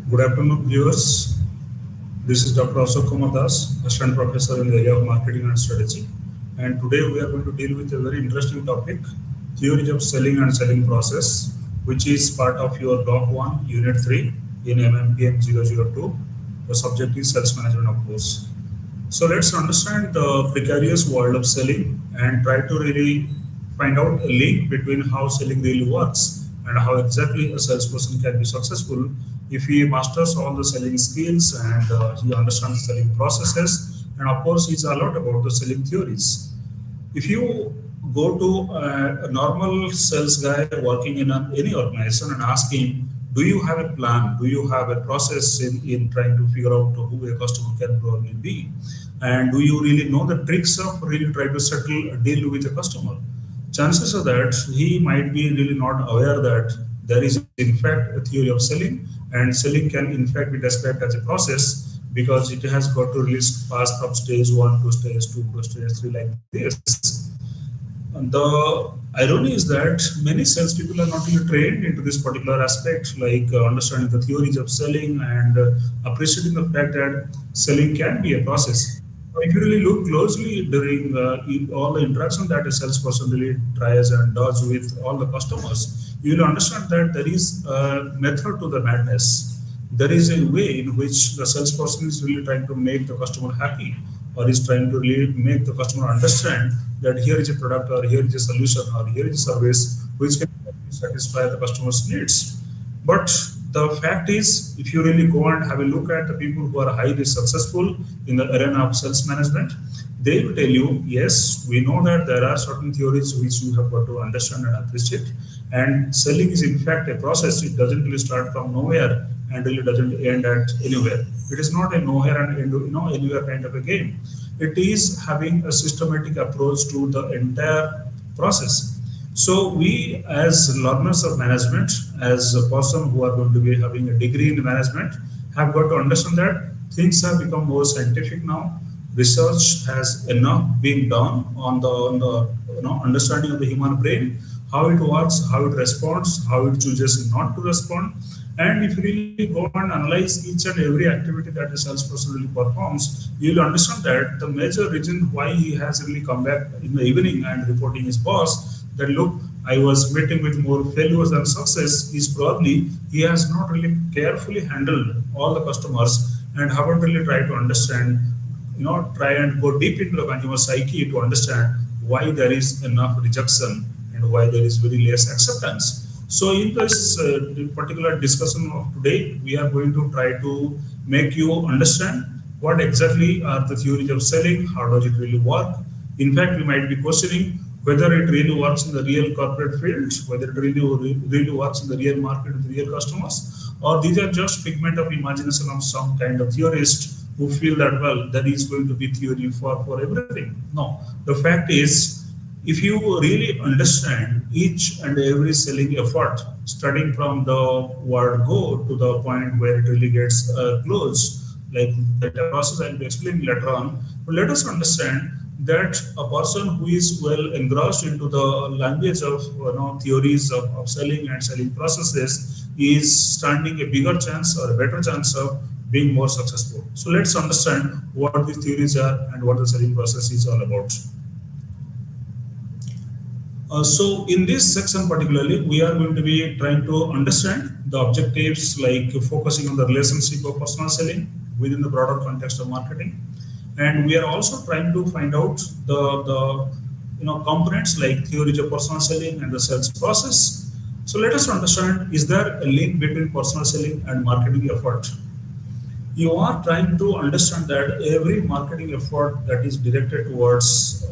Good afternoon, viewers. This is Dr. Ashok Kumar, Assistant Professor in the area of Marketing and Strategy. And today we are going to deal with a very interesting topic, theory of selling and selling process, which is part of your Block 1, Unit 3 in MMPN 002. The subject is Sales Management, of course. So let's understand the precarious world of selling and try to really find out a link between how selling really works and how exactly a salesperson can be successful if he masters all the selling skills and he understands selling processes, and of course he's a lot about the selling theories. If you go to a normal sales guy working in any organization and ask him, do you have a plan? Do you have a process in trying to figure out who a customer can probably be? And do you really know the tricks of really trying to settle a deal with a customer? Chances are that he might be really not aware that there is in fact a theory of selling, and selling can in fact be described as a process because it has got to really pass from stage 1 to stage 2 to stage 3 like this. And the irony is that many salespeople are not really trained into this particular aspect, like understanding the theories of selling and appreciating the fact that selling can be a process. If you really look closely during all the interaction that a salesperson really tries and does with all the customers, you will understand that there is a method to the madness. There is a way in which the salesperson is really trying to make the customer happy, or is trying to really make the customer understand that here is a product, or here is a solution, or here is a service which can satisfy the customer's needs. But the fact is, if you really go and have a look at the people who are highly successful in the arena of sales management, they will tell you, yes, we know that there are certain theories which you have got to understand and appreciate. And selling is in fact a process. It doesn't really start from nowhere and really doesn't end at anywhere. It is not a nowhere and end, anywhere kind of a game. It is having a systematic approach to the entire process. So we, as learners of management, as a person who are going to be having a degree in management, have got to understand that things have become more scientific now. Research has enough being done on the understanding of the human brain, how it works, how it responds, how it chooses not to respond. And if you really go and analyze each and every activity that a salesperson really performs, you'll understand that the major reason why he has really come back in the evening and reporting his boss that look, I was meeting with more failures than success is probably he has not really carefully handled all the customers and haven't really tried to understand, try and go deep into the consumer psyche to understand why there is enough rejection and why there is very less acceptance. So in this particular discussion of today, we are going to try to make you understand what exactly are the theories of selling, how does it really work. In fact, we might be questioning whether it really works in the real corporate field, whether it really works in the real market with real customers, or these are just figment of imagination of some kind of theorist who feel that, well, there is going to be theory for everything. No, the fact is, if you really understand each and every selling effort, starting from the word go to the point where it really gets closed, like the process I'll be explaining later on, but let us understand that a person who is well engrossed into the language of theories of selling and selling processes is standing a bigger chance or a better chance of being more successful. So let's understand what these theories are and what the selling process is all about. So in this section particularly, we are going to be trying to understand the objectives, like focusing on the relationship of personal selling within the broader context of marketing. And we are also trying to find out the components like theories of personal selling and the sales process. So let us understand, is there a link between personal selling and marketing effort? You are trying to understand that every marketing effort that is directed towards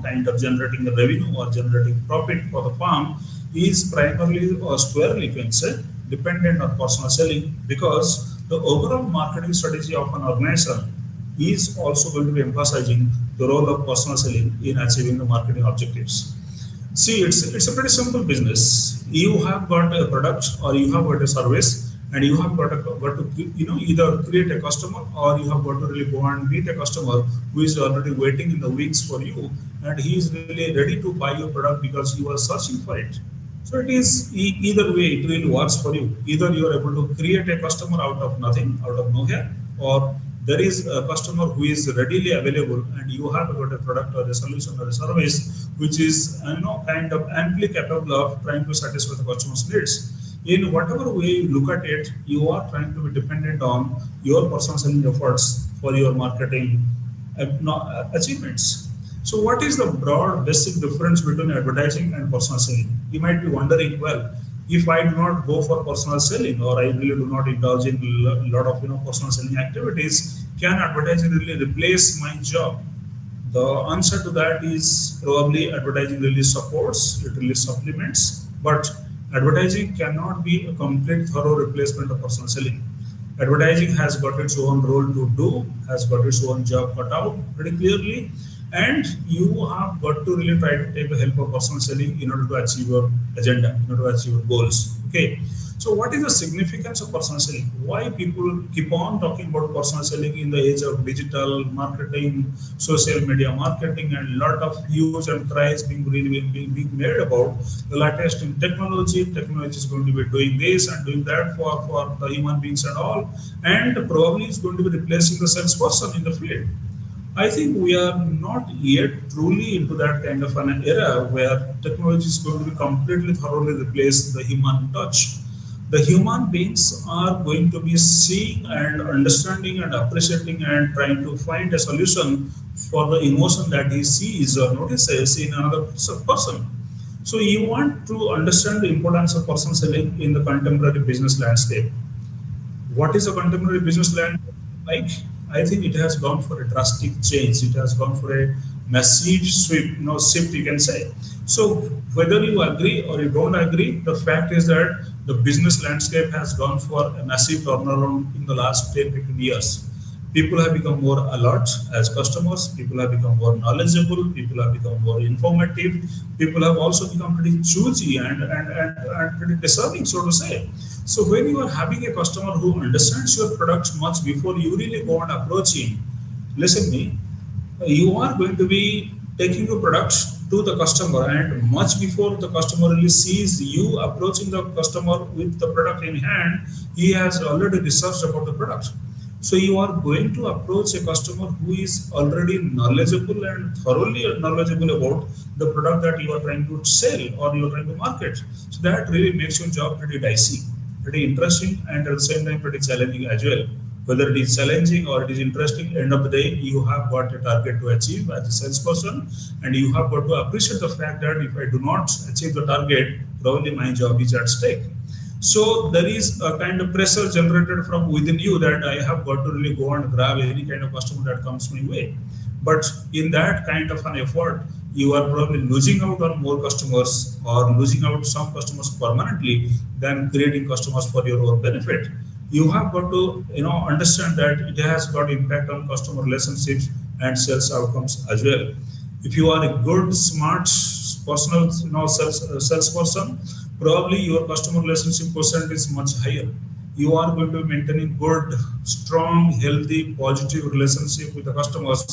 kind of generating a revenue or generating profit for the firm is primarily or squarely, you can say, dependent on personal selling, because the overall marketing strategy of an organization is also going to be emphasizing the role of personal selling in achieving the marketing objectives. See, it's a pretty simple business. You have got a product or you have got a service, and you have got to either create a customer, or you have got to really go and meet a customer who is already waiting in the wings for you, and he is really ready to buy your product because you are searching for it. So it is either way, it really works for you. Either you are able to create a customer out of nothing, out of nowhere, or there is a customer who is readily available, and you have got a product or a solution or a service which is kind of amply capable of trying to satisfy the customer's needs. In whatever way you look at it, you are trying to be dependent on your personal selling efforts for your marketing achievements. So, what is the broad basic difference between advertising and personal selling? You might be wondering, well, if I do not go for personal selling, or I really do not indulge in a lot of personal selling activities, can advertising really replace my job? The answer to that is probably advertising really supports, it really supplements, but advertising cannot be a complete thorough replacement of personal selling. Advertising has got its own role to do, has got its own job cut out pretty clearly, and you have got to really try to take the help of personal selling in order to achieve your agenda, in order to achieve your goals. Okay. So, what is the significance of personal selling? Why people keep on talking about personal selling in the age of digital marketing, social media marketing, and a lot of hues and cries being made about the latest in technology. Technology is going to be doing this and doing that for the human beings and all, and probably it's going to be replacing the salesperson in the field. I think we are not yet truly into that kind of an era where technology is going to be completely thoroughly replace the human touch. The human beings are going to be seeing and understanding and appreciating and trying to find a solution for the emotion that he sees or notices in another person. So you want to understand the importance of person selling in the contemporary business landscape. What is a contemporary business landscape like? I think it has gone for a drastic change. It has gone for a massive sweep, shift, you can say. So whether you agree or you don't agree, the fact is that the business landscape has gone for a massive turnaround in the last 10, 15 years. People have become more alert as customers, people have become more knowledgeable, people have become more informative, people have also become pretty choosy and pretty discerning, so to say. So when you are having a customer who understands your product much before you really go and approach him, listen me, you are going to be taking your product to the customer, and much before the customer really sees you approaching the customer with the product in hand, he has already researched about the product. So you are going to approach a customer who is already knowledgeable and thoroughly knowledgeable about the product that you are trying to sell or you are trying to market. So that really makes your job pretty dicey, pretty interesting, and at the same time pretty challenging as well. Whether it is challenging or it is interesting, end of the day, you have got a target to achieve as a salesperson, and you have got to appreciate the fact that if I do not achieve the target, probably my job is at stake. So there is a kind of pressure generated from within you that I have got to really go and grab any kind of customer that comes my way. But in that kind of an effort, you are probably losing out on more customers or losing out some customers permanently than creating customers for your own benefit. You have got to understand that it has got impact on customer relationships and sales outcomes as well. If you are a good, smart, personal salesperson, probably your customer relationship percent is much higher. You are going to be maintaining good, strong, healthy, positive relationship with the customers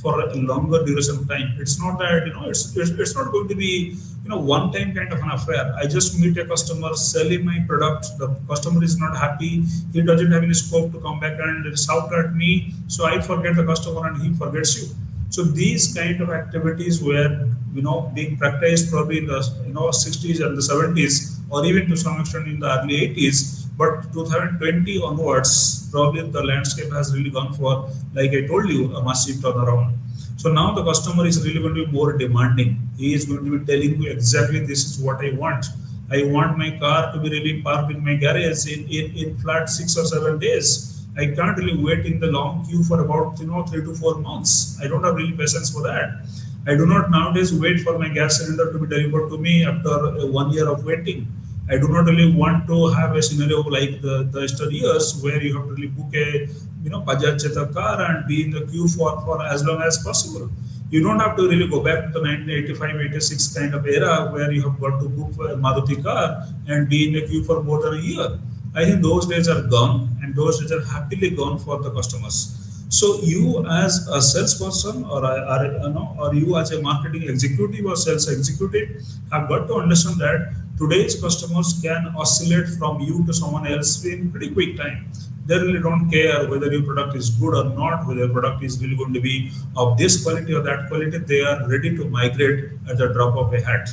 for a longer duration of time. It's not that it's not going to be one time kind of an affair. I just meet a customer, sell him my product. The customer is not happy. He doesn't have any scope to come back and shout at me. So I forget the customer and he forgets you. So these kind of activities were being practiced probably in the 60s and the 70s, or even to some extent in the early 80s. But 2020 onwards, probably the landscape has really gone for, like I told you, a massive turnaround. So now the customer is really going to be more demanding. He is going to be telling you exactly this is what I want. I want my car to be really parked in my garage in flat 6 or 7 days. I can't really wait in the long queue for about 3 to 4 months. I don't have really patience for that. I do not nowadays wait for my gas cylinder to be delivered to me after 1 year of waiting. I do not really want to have a scenario like the yesteryears where you have to really book a Bajaj Chetak car and be in the queue for as long as possible. You don't have to really go back to the 1985, 86 kind of era where you have got to book a Maruti car and be in the queue for more than a year. I think those days are gone, and those days are happily gone for the customers. So you as a salesperson or you as a marketing executive or sales executive have got to understand that today's customers can oscillate from you to someone else in pretty quick time. They really don't care whether your product is good or not, whether your product is really going to be of this quality or that quality. They are ready to migrate at the drop of a hat.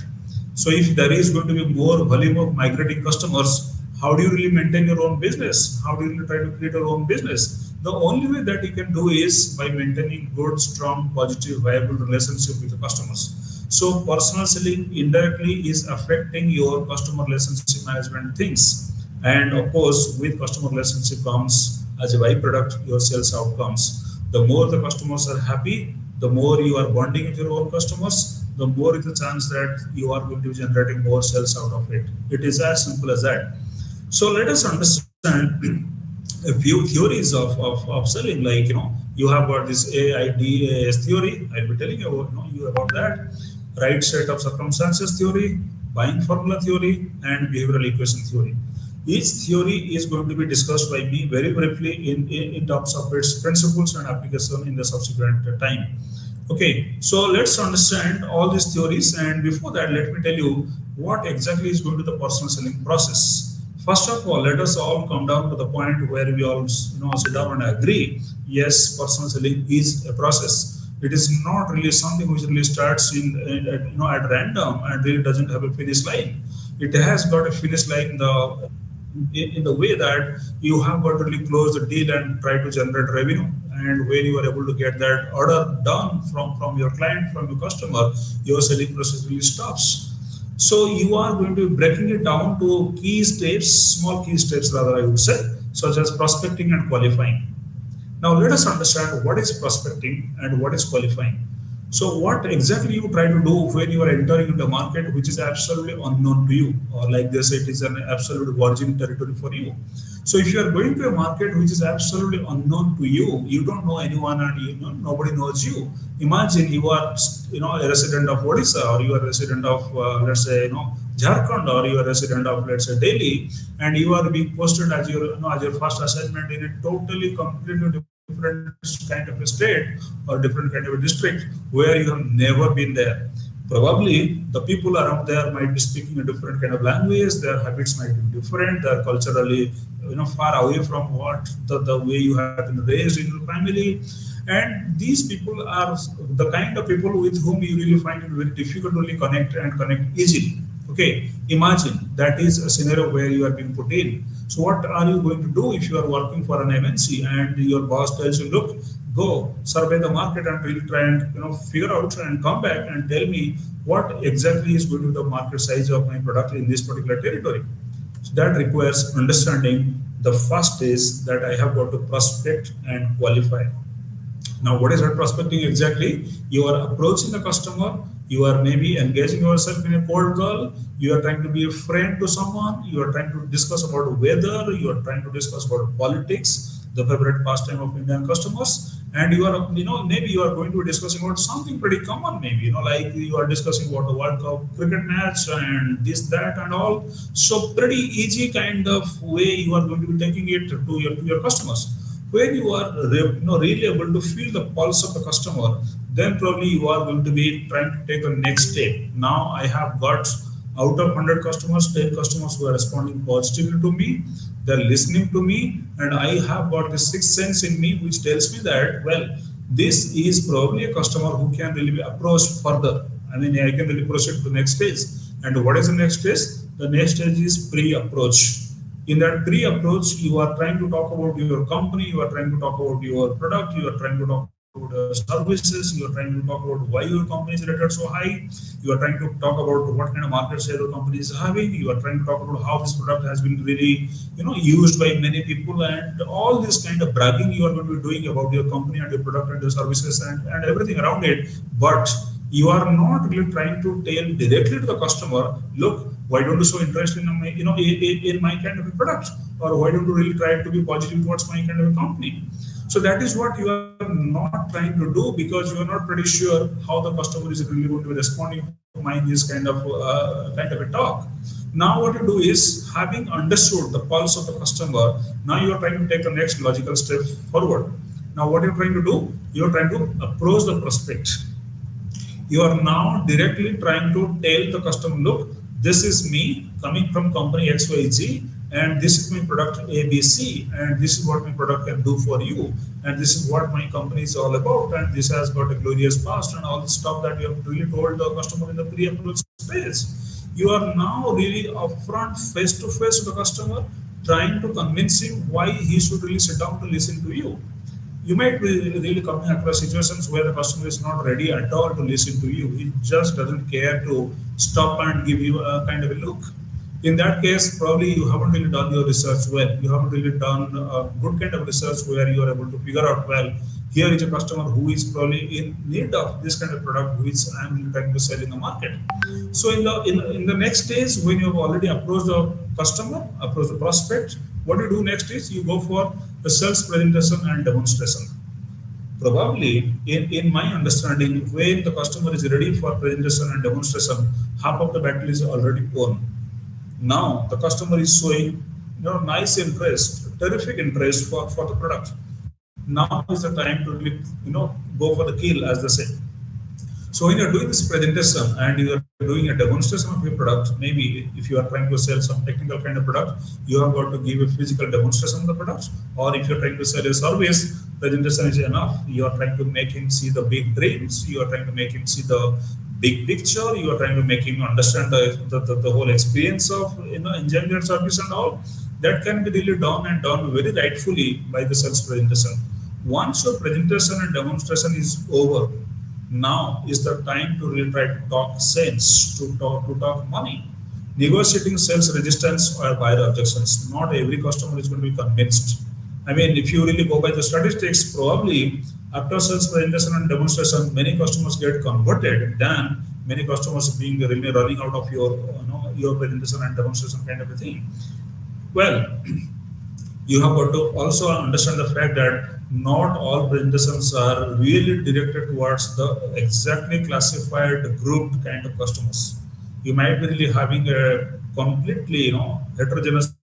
So if there is going to be more volume of migrating customers, how do you really maintain your own business? How do you really try to create your own business? The only way that you can do is by maintaining good, strong, positive, viable relationship with the customers. So personal selling indirectly is affecting your customer relationship management things. And of course, with customer relationship comes as a byproduct your sales outcomes. The more the customers are happy, the more you are bonding with your own customers, the more is the chance that you are going to be generating more sales out of it. It is as simple as that. So let us understand a few theories of selling. Like, you have got this AIDS theory. I'll be telling you about, you about that. Right set of circumstances theory, buying formula theory, and behavioral equation theory. Each theory is going to be discussed by me very briefly in terms of its principles and application in the subsequent time. Okay, so let's understand all these theories, and before that, let me tell you what exactly is going to the personal selling process. First of all, let us all come down to the point where we all sit down and agree. Yes, personal selling is a process. It is not really something which really starts at random and really doesn't have a finish line. It has got a finish line in the way that you have got to really close the deal and try to generate revenue. And when you are able to get that order done from your client, from your customer, your selling process really stops. So you are going to be breaking it down to key steps, small key steps rather, I would say, such as prospecting and qualifying. Now let us understand what is prospecting and what is qualifying. So what exactly you try to do when you are entering into a market which is absolutely unknown to you, or like they say, it is an absolute virgin territory for you. So if you are going to a market which is absolutely unknown to you, you don't know anyone and nobody knows you. Imagine you are a resident of Odisha, or you are a resident of let's say Jharkhand, or you are a resident of let's say Delhi, and you are being posted as your first assignment in a totally completely different kind of a state or different kind of a district where you have never been there. Probably the people around there might be speaking a different kind of language, their habits might be different, they're culturally far away from what the way you have been raised in your family. And these people are the kind of people with whom you really find it very difficult to really connect easily. Okay, imagine that is a scenario where you are being put in. So what are you going to do if you are working for an MNC and your boss tells you, look, go survey the market and really try and figure out and come back and tell me what exactly is going to be the market size of my product in this particular territory. So that requires understanding the first is that I have got to prospect and qualify. Now, what is that prospecting exactly? You are approaching the customer, you are maybe engaging yourself in a cold call, you are trying to be a friend to someone, you are trying to discuss about weather, you are trying to discuss about politics, the favorite pastime of Indian customers, and you are, maybe you are going to be discussing about something pretty common, maybe, like you are discussing about the World Cup cricket match and this, that, and all. So pretty easy kind of way you are going to be taking it to your customers. When you are really able to feel the pulse of the customer, then probably you are going to be trying to take the next step. Now I have got out of 100 customers, 10 customers who are responding positively to me, they're listening to me, and I have got the sixth sense in me which tells me that, well, this is probably a customer who can really be approached further. I mean, I can really proceed to the next stage. And what is the next stage? The next stage is pre-approach. In that pre-approach, you are trying to talk about your company, you are trying to talk about your product, you are trying to talk about services, you are trying to talk about why your company is rated so high, you are trying to talk about what kind of market share your company is having, you are trying to talk about how this product has been really used by many people, and all this kind of bragging you are going to be doing about your company and your product and your services and everything around it. But you are not really trying to tell directly to the customer, look, why don't you show interest in my, in my kind of a product, or why don't you really try to be positive towards my kind of a company? So that is what you are not trying to do, because you are not pretty sure how the customer is really going to be responding to this kind of a talk. Now what you do is, having understood the pulse of the customer, now you are trying to take the next logical step forward. Now what you are trying to do, you are trying to approach the prospect. You are now directly trying to tell the customer, look, this is me coming from company XYZ, and this is my product ABC, and this is what my product can do for you, and this is what my company is all about, and this has got a glorious past, and all the stuff that you have really told the customer in the pre-approval stage. You are now really upfront, face to face with the customer, trying to convince him why he should really sit down to listen to you. You might be really coming across situations where the customer is not ready at all to listen to you. He just doesn't care to stop and give you a kind of a look. In that case, probably you haven't really done your research well. You haven't really done a good kind of research where you are able to figure out, well, here is a customer who is probably in need of this kind of product which I'm really trying to sell in the market. So in the next stage, when you have already approached the customer, approached the prospect, what you do next is you go for the sales presentation and demonstration. Probably, in my understanding, when the customer is ready for presentation and demonstration, half of the battle is already won. Now the customer is showing nice interest, terrific interest for the product. Now is the time to really, go for the kill, as they say. So when you're doing this presentation and you are doing a demonstration of your product, maybe if you are trying to sell some technical kind of product, you have got to give a physical demonstration of the product. Or if you're trying to sell a service, presentation is enough. You are trying to make him see the big dreams. You are trying to make him see the big picture. You are trying to make him understand the whole experience of enjoying your service and all. That can be really done and done very rightfully by the sales presentation. Once your presentation and demonstration is over, now is the time to really try to talk sense, to talk money. Negotiating sales resistance or buyer objections. Not every customer is going to be convinced. I mean, if you really go by the statistics, probably after sales presentation and demonstration, many customers get converted than many customers being really running out of your presentation and demonstration kind of a thing. Well, you have got to also understand the fact that not all presentations are really directed towards the exactly classified grouped kind of customers. You might be really having a completely heterogeneous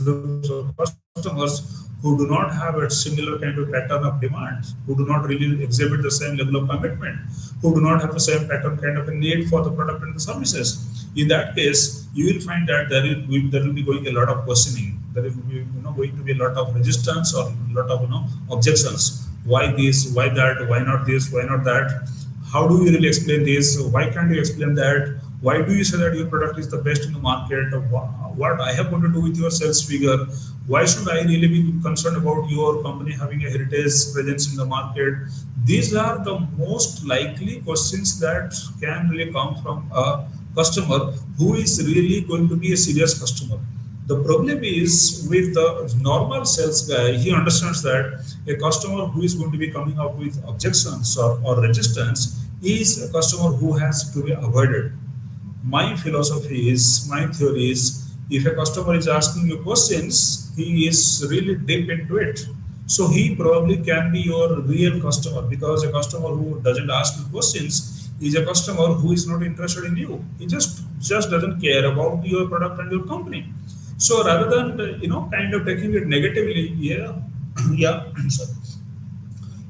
groups of customers who do not have a similar kind of pattern of demand, who do not really exhibit the same level of commitment, who do not have the same pattern kind of a need for the product and the services. In that case, you will find that there will be going a lot of questioning. There will be going to be a lot of resistance or a lot of objections. Why this? Why that? Why not this? Why not that? How do you really explain this? Why can't you explain that? Why do you say that your product is the best in the market? What I have got to do with your sales figure? Why should I really be concerned about your company having a heritage presence in the market? These are the most likely questions that can really come from a customer who is really going to be a serious customer. The problem is with the normal sales guy, he understands that a customer who is going to be coming up with objections or resistance is a customer who has to be avoided. My philosophy is, my theory is, if a customer is asking you questions, he is really deep into it. So he probably can be your real customer, because a customer who doesn't ask you questions is a customer who is not interested in you. He just doesn't care about your product and your company. So rather than kind of taking it negatively, yeah, yeah, sorry.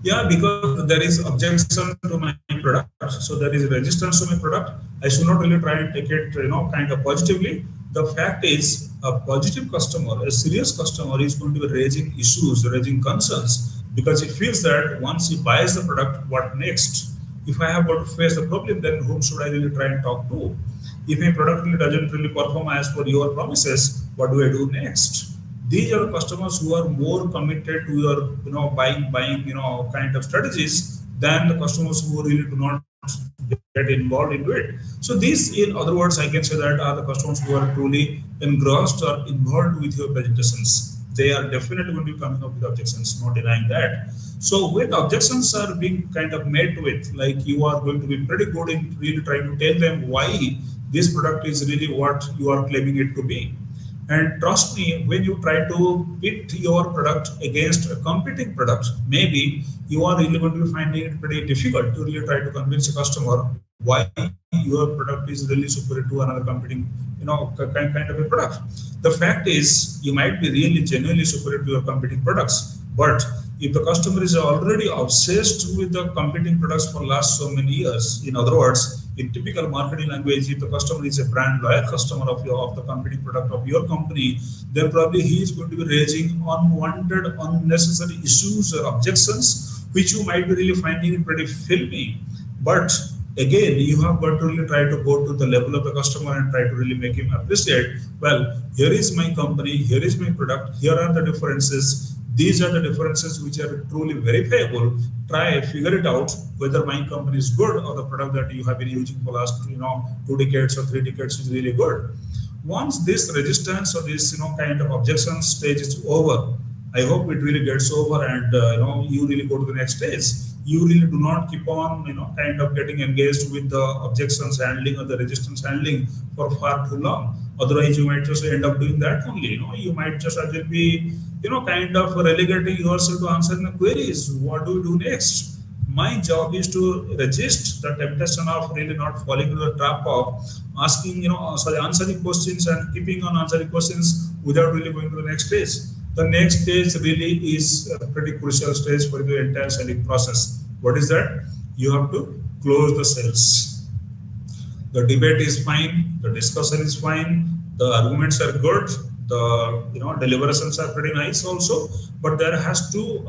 Yeah, because there is objection to my product, so there is resistance to my product. I should not really try and take it, kind of positively. The fact is, a positive customer, a serious customer, is going to be raising issues, raising concerns, because he feels that once he buys the product, what next? If I have got to face the problem, then whom should I really try and talk to? If my product really doesn't really perform as per your promises, what do I do next? These are customers who are more committed to your buying kind of strategies than the customers who really do not get involved into it. So these, in other words, I can say that are the customers who are truly engrossed or involved with your presentations. They are definitely going to be coming up with objections, not denying that. So when objections are being kind of met with, like, you are going to be pretty good in really trying to tell them why this product is really what you are claiming it to be. And trust me, when you try to pit your product against a competing product, maybe you are really going to be finding it pretty difficult to really try to convince a customer why your product is really superior to another competing, kind of a product. The fact is, you might be really genuinely superior to your competing products, but if the customer is already obsessed with the competing products for last so many years, in other words, In typical marketing language, if the customer is a brand loyal customer of the competing product of your company, then probably he is going to be raising unwanted, unnecessary issues or objections, which you might be really finding it pretty filmy. But again, you have got to really try to go to the level of the customer and try to really make him appreciate, well, here is my company, here is my product, here are the differences, these are the differences which are truly verifiable. Try figure it out whether my company is good or the product that you have been using for last 2 decades or 3 decades is really good. Once this resistance or this kind of objection stage is over, I hope it really gets over, and you really go to the next stage. You really do not keep on kind of getting engaged with the objections handling or the resistance handling for far too long. Otherwise, you might just end up doing that only. You might just as well be kind of relegating yourself to answering the queries. What do we do next? My job is to resist the temptation of really not falling into the trap of asking, answering questions and keeping on answering questions without really going to the next stage. The next stage really is a pretty crucial stage for the entire selling process. What is that? You have to close the sales. The debate is fine, the discussion is fine, the arguments are good, the deliberations are pretty nice also, but there has to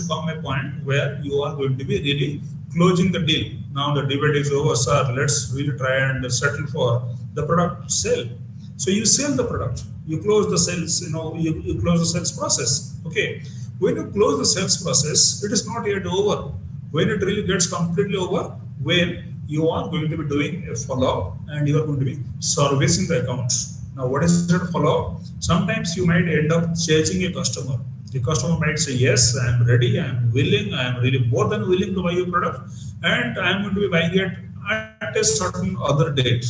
come a point where you are going to be really closing the deal. Now the debate is over, sir. Let's really try and settle for the product sale. So you sell the product, you close the sales, you close the sales process. Okay. When you close the sales process, it is not yet over. When it really gets completely over, when you are going to be doing a follow-up and you are going to be servicing the account. Now, what is that follow-up? Sometimes you might end up chasing a customer. The customer might say, yes, I am ready, I am willing, I am really more than willing to buy your product, and I am going to be buying it at a certain other date.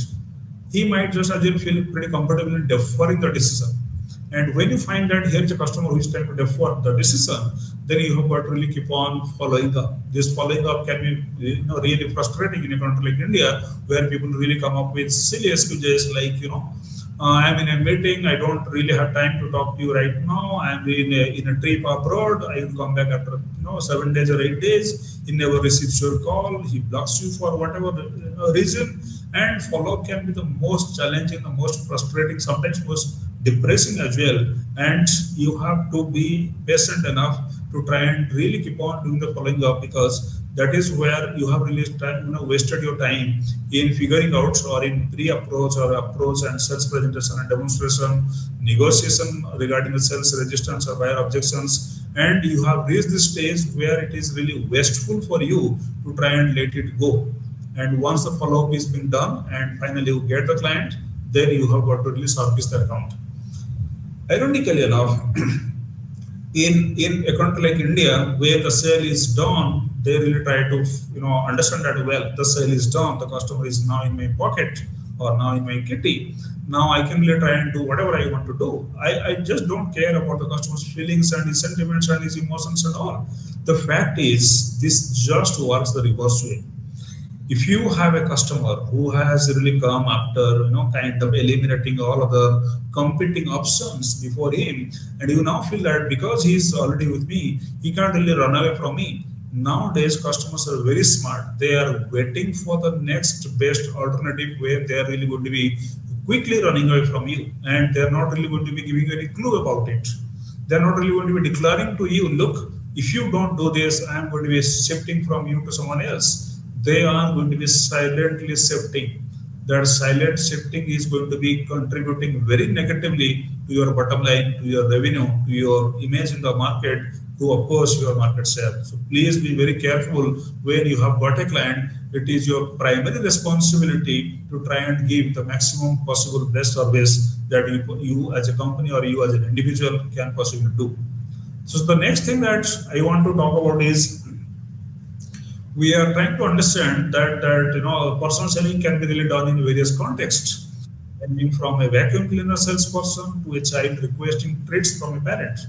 He might just as well feel pretty comfortable in deferring the decision. And when you find that here is a customer who is trying to defer the decision, then you have got to really keep on following up. This following up can be really frustrating in a country like India, where people really come up with silly excuses like, I'm in a meeting, I don't really have time to talk to you right now. I'm in a trip abroad, I will come back after 7 days or 8 days. He never receives your call, he blocks you for whatever reason. And follow-up can be the most challenging, the most frustrating, sometimes most depressing as well. And you have to be patient enough to try and really keep on doing the following up, because that is where you have really wasted your time in figuring out or in pre-approach or approach and sales presentation and demonstration, negotiation regarding the sales resistance or buyer objections, and you have reached this stage where it is really wasteful for you to try and let it go. And once the follow-up is being done and finally you get the client, then you have got to really service the account. Ironically enough, in a country like India, where the sale is done, they really try to understand that, well, the sale is done, the customer is now in my pocket or now in my kitty. Now I can really try and do whatever I want to do. I just don't care about the customer's feelings and his sentiments and his emotions and all. The fact is, this just works the reverse way. If you have a customer who has really come after kind of eliminating all of the competing options before him, and you now feel that because he is already with me, he can't really run away from me. Nowadays customers are very smart. They are waiting for the next best alternative where they are really going to be quickly running away from you, and they are not really going to be giving any clue about it. They are not really going to be declaring to you, look, if you don't do this, I am going to be shifting from you to someone else. They are going to be silently shifting. That silent shifting is going to be contributing very negatively to your bottom line, to your revenue, to your image in the market, to of course your market share. So please be very careful when you have got a client. It is your primary responsibility to try and give the maximum possible best service that you as a company or you as an individual can possibly do. So the next thing that I want to talk about is, we are trying to understand that personal selling can be really done in various contexts, ranging from a vacuum cleaner salesperson to a child requesting treats from a parent.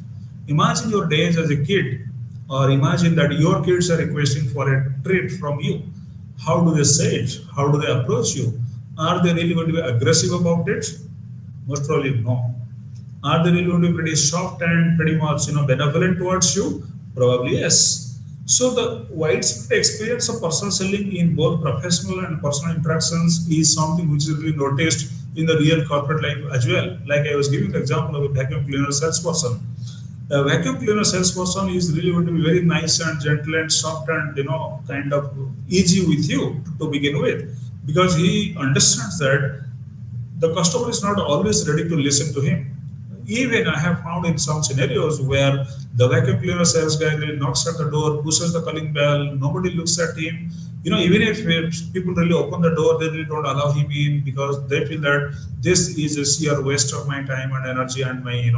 Imagine your days as a kid, or imagine that your kids are requesting for a treat from you. How do they say it? How do they approach you? Are they really going to be aggressive about it? Most probably no. Are they really going to be pretty soft and pretty much benevolent towards you? Probably yes. So the widespread experience of personal selling in both professional and personal interactions is something which is really noticed in the real corporate life as well. Like I was giving the example of a vacuum cleaner salesperson. A vacuum cleaner salesperson is really going to be very nice and gentle and soft and kind of easy with you to begin with, because he understands that the customer is not always ready to listen to him. Even I have found in some scenarios where the vacuum cleaner sales guy really knocks at the door, pushes the calling bell, nobody looks at him. Even if people really open the door, they really don't allow him in because they feel that this is a sheer waste of my time and energy and my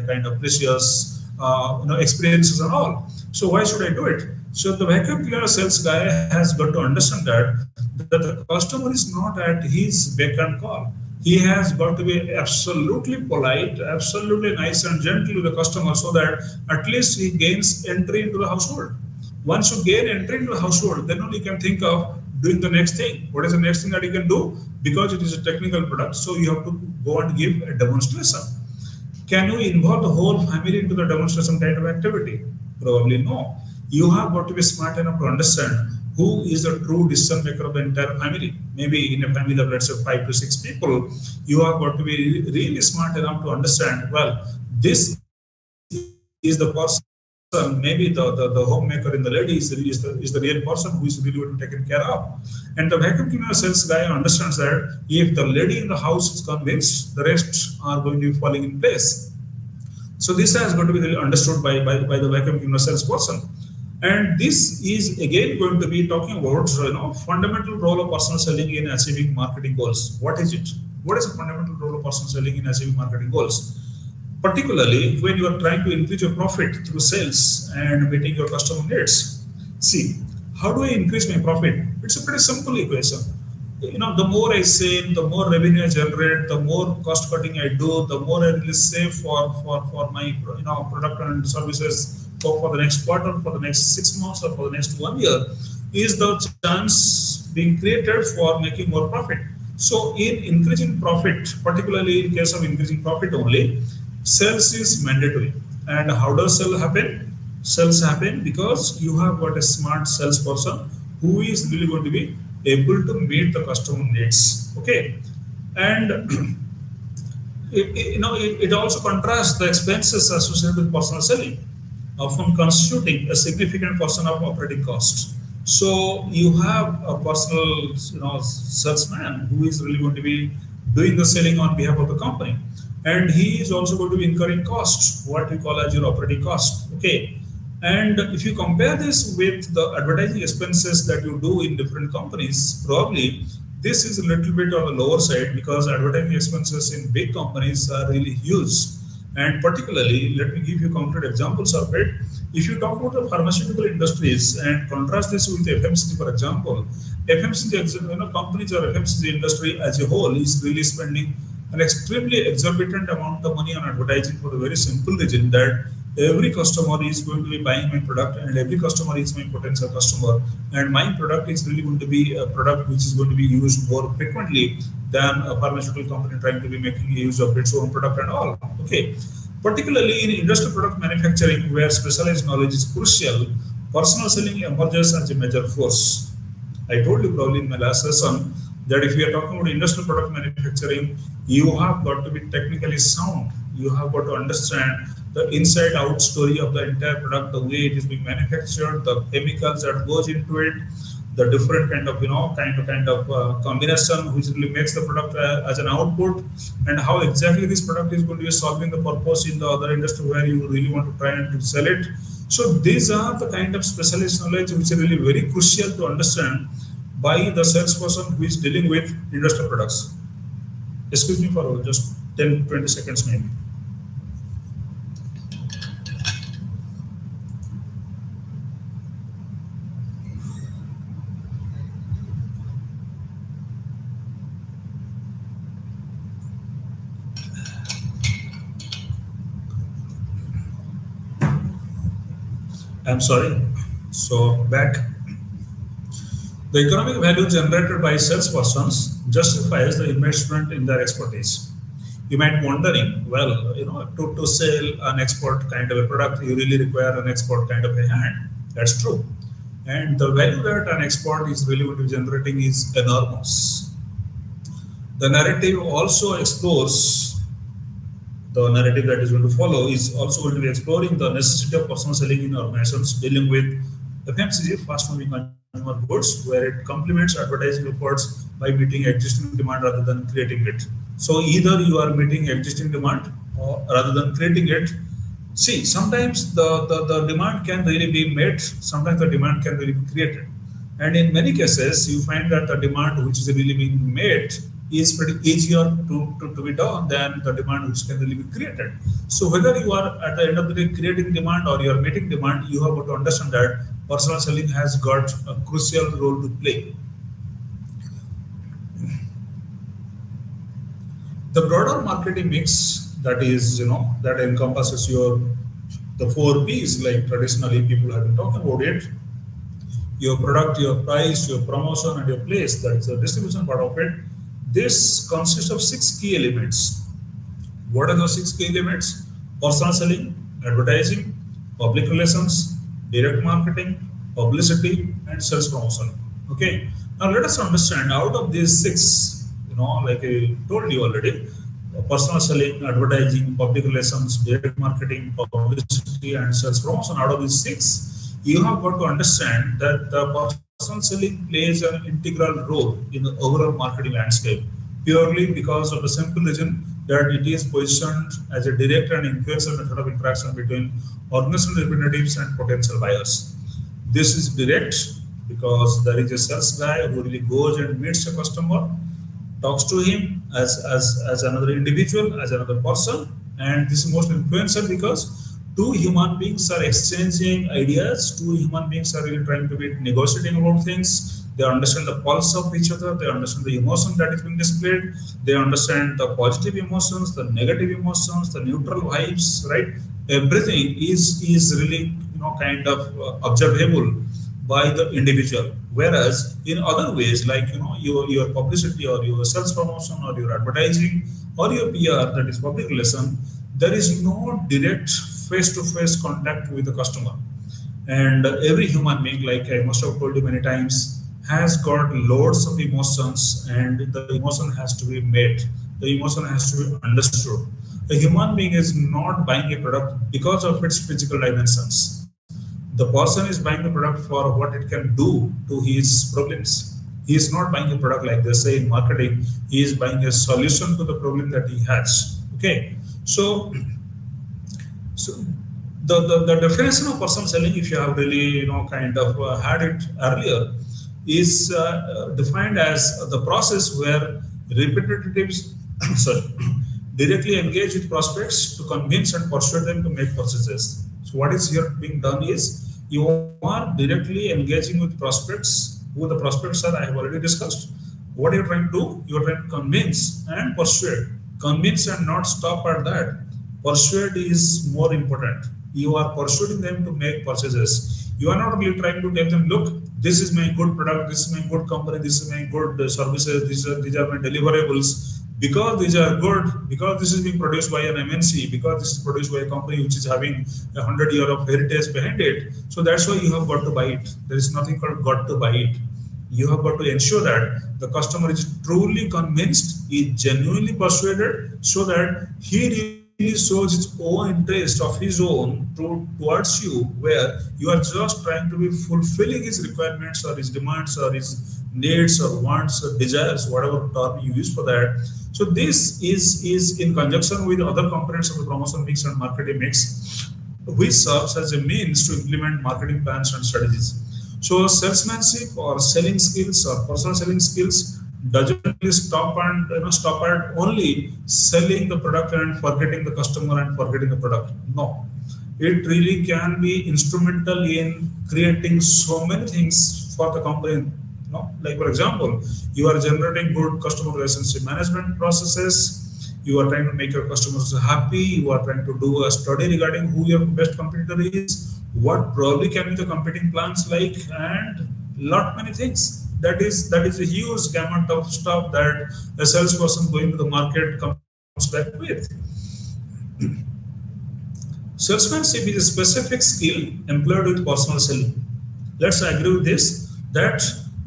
kind of precious experiences and all. So why should I do it? So the vacuum cleaner sales guy has got to understand that the customer is not at his beck and call. He has got to be absolutely polite, absolutely nice and gentle with the customer so that at least he gains entry into the household. Once you gain entry into the household, then only you can think of doing the next thing. What is the next thing that you can do? Because it is a technical product, so you have to go and give a demonstration. Can you involve the whole family into the demonstration kind of activity? Probably no. You have got to be smart enough to understand who is the true decision maker of the entire family. Maybe in a family of let's say 5 to 6 people, you have got to be really smart enough to understand, well, this is the person, maybe the homemaker in the lady is the real person who is really going to be taken care of. And the vacuum cleaner sales guy understands that if the lady in the house is convinced, the rest are going to be falling in place. So this has got to be really understood by the vacuum cleaner salesperson. And this is again going to be talking about fundamental role of personal selling in achieving marketing goals. What is it? What is the fundamental role of personal selling in achieving marketing goals? Particularly when you are trying to increase your profit through sales and meeting your customer needs. See, how do I increase my profit? It's a pretty simple equation. The more I sell, the more revenue I generate, the more cost cutting I do, the more I really save for my product and services for the next quarter, for the next 6 months, or for the next 1 year, is the chance being created for making more profit. So in increasing profit, particularly in case of increasing profit only, sales is mandatory. And how does sales happen? Sales happen because you have got a smart salesperson who is really going to be able to meet the customer needs. Okay, and it also contrasts the expenses associated with personal selling, often constituting a significant portion of operating costs. So you have a personal, salesman who is really going to be doing the selling on behalf of the company, and he is also going to be incurring costs, what we call as your operating cost. Okay, and if you compare this with the advertising expenses that you do in different companies, probably this is a little bit on the lower side because advertising expenses in big companies are really huge. And particularly, let me give you concrete examples of it. If you talk about the pharmaceutical industries and contrast this with FMCG, for example, FMCG companies or FMCG industry as a whole is really spending an extremely exorbitant amount of money on advertising for the very simple reason that every customer is going to be buying my product and every customer is my potential customer, and my product is really going to be a product which is going to be used more frequently than a pharmaceutical company trying to be making use of its own product and all. Okay, particularly in industrial product manufacturing where specialized knowledge is crucial, personal selling emerges as a major force. I told you probably in my last session that if we are talking about industrial product manufacturing, you have got to be technically sound. You have got to understand the inside out story of the entire product, the way it is being manufactured, the chemicals that goes into it, the different kind of combination which really makes the product as an output, and how exactly this product is going to be solving the purpose in the other industry where you really want to try and to sell it. So these are the kind of specialist knowledge which is really very crucial to understand by the salesperson who is dealing with industrial products. Excuse me for just 10-20 seconds maybe. I'm sorry. So back. The economic value generated by salespersons justifies the investment in their expertise. You might be wondering, well, to sell an expert kind of a product, you really require an expert kind of a hand. That's true. and the value that an expert is really going to be generating is enormous. The narrative also explores the narrative that is going to follow is also going to be exploring the necessity of personal selling in organizations dealing with FMCG, fast-moving consumer goods, where it complements advertising efforts by meeting existing demand rather than creating it. So either you are meeting existing demand or rather than creating it. See, sometimes the demand can really be met, sometimes the demand can really be created. And in many cases, you find that the demand which is really being met is pretty easier to be done than the demand which can really be created. So whether you are at the end of the day creating demand or you are meeting demand, you have got to understand that personal selling has got a crucial role to play. The broader marketing mix that is, that encompasses the four P's like traditionally people have been talking about it: your product, your price, your promotion, and your place. That's the distribution part of it. This consists of six key elements. What are those six key elements? Personal selling, advertising, public relations, direct marketing, publicity, and sales promotion. Okay. Now let us understand out of these six, like I told you already, personal selling, advertising, public relations, direct marketing, publicity, and sales promotion. Out of these six, you have got to understand that the personal selling plays an integral role in the overall marketing landscape purely because of the simple reason that it is positioned as a direct and influential method of interaction between organization representatives and potential buyers. This is direct because there is a sales guy who really goes and meets a customer, talks to him as another individual, as another person, and this is most influential because two human beings are exchanging ideas, two human beings are really trying to be negotiating about things. They understand the pulse of each other, they understand the emotion that is being displayed, they understand the positive emotions, the negative emotions, the neutral vibes, right? Everything is really kind of observable by the individual. Whereas in other ways, like your publicity or your sales promotion or your advertising or your PR, that is public relation, there is no direct face-to-face contact with the customer. And every human being, like I must have told you many times, has got loads of emotions, and the emotion has to be met. The emotion has to be understood. A human being is not buying a product because of its physical dimensions. The person is buying the product for what it can do to his problems. He is not buying a product like they say in marketing. He is buying a solution to the problem that he has. Okay, so the definition of personal selling, if you have really kind of had it earlier, is defined as the process where representatives sorry, directly engage with prospects to convince and persuade them to make purchases. So what is here being done is you are directly engaging with prospects. Who the prospects are, I have already discussed. What you're trying to do, you're trying to convince and persuade. Convince and not stop at that. Persuade is more important. You are persuading them to make purchases. You are not really trying to tell them, look, this is my good product, this is my good company, this is my good services, these are my deliverables. Because these are good, because this is being produced by an MNC, because this is produced by a company which is having 100 years of heritage behind it. So that's why you have got to buy it. There is nothing called got to buy it. You have got to ensure that the customer is truly convinced, is genuinely persuaded, so that he really shows his own interest of his own towards you, where you are just trying to be fulfilling his requirements or his demands or his needs or wants or desires, whatever term you use for that. So this is in conjunction with other components of the promotion mix and marketing mix, which serves as a means to implement marketing plans and strategies. So salesmanship or selling skills or personal selling skills doesn't really stop at only selling the product and forgetting the customer and forgetting the product. No, it really can be instrumental in creating so many things for the company. Like for example, you are generating good customer relationship management processes. You are trying to make your customers happy. You are trying to do a study regarding who your best competitor is, what probably can be the competing plans like, and lot many things. That is a huge gamut of stuff that a salesperson going to the market comes back with. Salesmanship is a specific skill employed with personal selling. Let's agree with this, that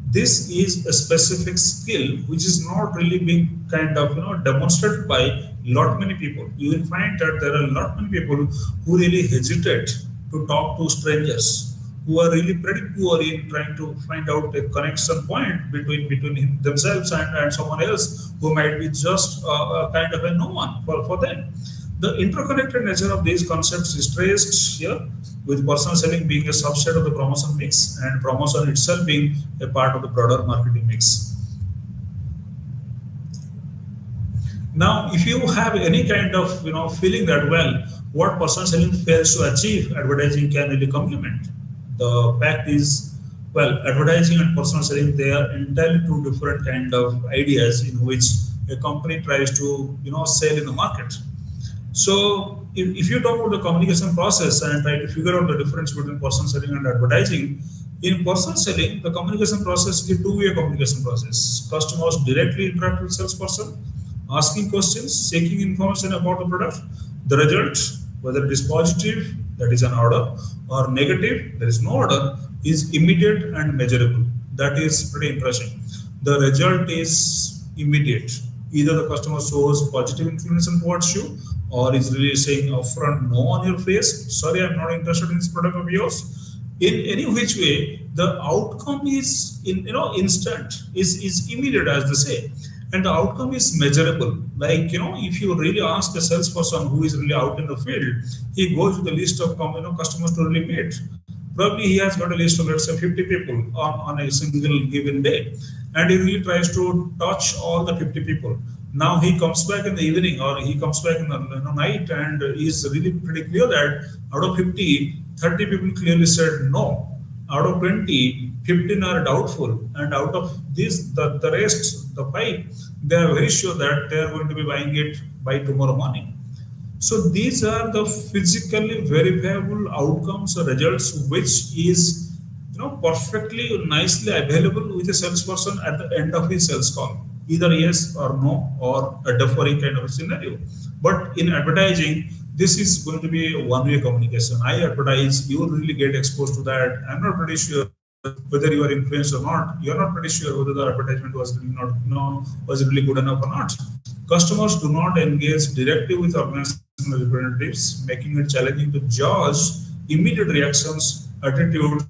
this is a specific skill which is not really being kind of demonstrated by lot many people. You will find that there are a lot many people who really hesitate to talk to strangers, who are really pretty poor in trying to find out a connection point between themselves and someone else who might be just a kind of a no one for them. The interconnected nature of these concepts is traced here, with personal selling being a subset of the promotion mix and promotion itself being a part of the broader marketing mix. Now, if you have any kind of feeling that, well, what personal selling fails to achieve, advertising can really complement. The fact is, well, advertising and personal selling, they are entirely two different kind of ideas in which a company tries to sell in the market. So if you talk about the communication process and try to figure out the difference between personal selling and advertising, in personal selling, the communication process is a two-way communication process. Customers directly interact with salesperson, asking questions, seeking information about the product. The result, whether it is positive, that is an order, or negative, there is no order, is immediate and measurable. That is pretty interesting. The result is immediate. Either the customer shows positive inclination towards you, or is really saying upfront no on your face. Sorry, I'm not interested in this product of yours. In any which way, the outcome is instant, is immediate, as they say, and the outcome is measurable. Like if you really ask a salesperson who is really out in the field, he goes with a list of customers to really meet. Probably he has got a list of, let's say, 50 people on a single given day, and he really tries to touch all the 50 people. Now he comes back in the evening, or he comes back in the night, and is really pretty clear that out of 50, 30 people clearly said no. Out of 20, 15 are doubtful, and out of these, the rest, the 5, they are very sure that they are going to be buying it by tomorrow morning. So these are the physically verifiable outcomes or results, which is perfectly nicely available with a salesperson at the end of his sales call, either yes or no, or a deferring kind of a scenario. But in advertising, this is going to be a one-way communication. I advertise, you really get exposed to that. I'm not pretty sure whether you are influenced or not. You're not pretty sure whether the advertisement was really not was really good enough or not. Customers do not engage directly with organizational representatives, making it challenging to judge immediate reactions, attitudes,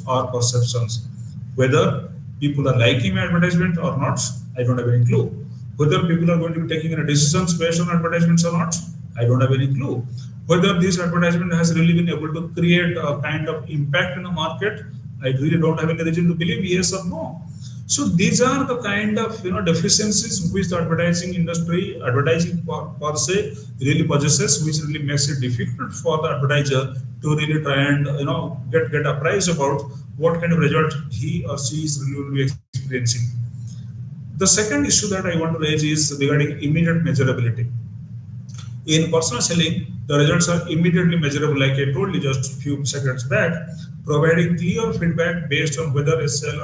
or perceptions. Whether people are liking my advertisement or not, I don't have any clue. Whether people are going to be taking any decisions based on advertisements or not, I don't have any clue. Whether this advertisement has really been able to create a kind of impact in the market, I really don't have any reason to believe yes or no. So these are the kind of deficiencies which the advertising per se really possesses, which really makes it difficult for the advertiser to really try and get apprised about what kind of result he or she is really experiencing. The second issue that I want to raise is regarding immediate measurability. In personal selling, the results are immediately measurable, like I told you just a few seconds back, providing clear feedback based on whether a sale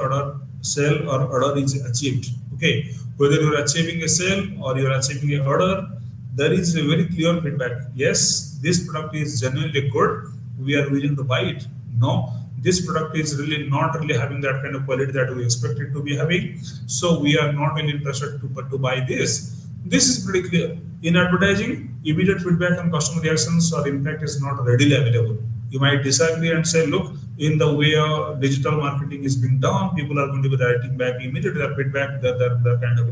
or order is achieved. Okay, whether you're achieving a sale or you're achieving an order, there is a very clear feedback. Yes, this product is genuinely good. We are willing to buy it. No, this product is really not really having that kind of quality that we expect it to be having. So we are not really interested to buy this. This is pretty clear. In advertising, immediate feedback on customer reactions or impact is not readily available. You might disagree and say, look, in the way digital marketing is being done, people are going to be writing back immediately their feedback, their kind of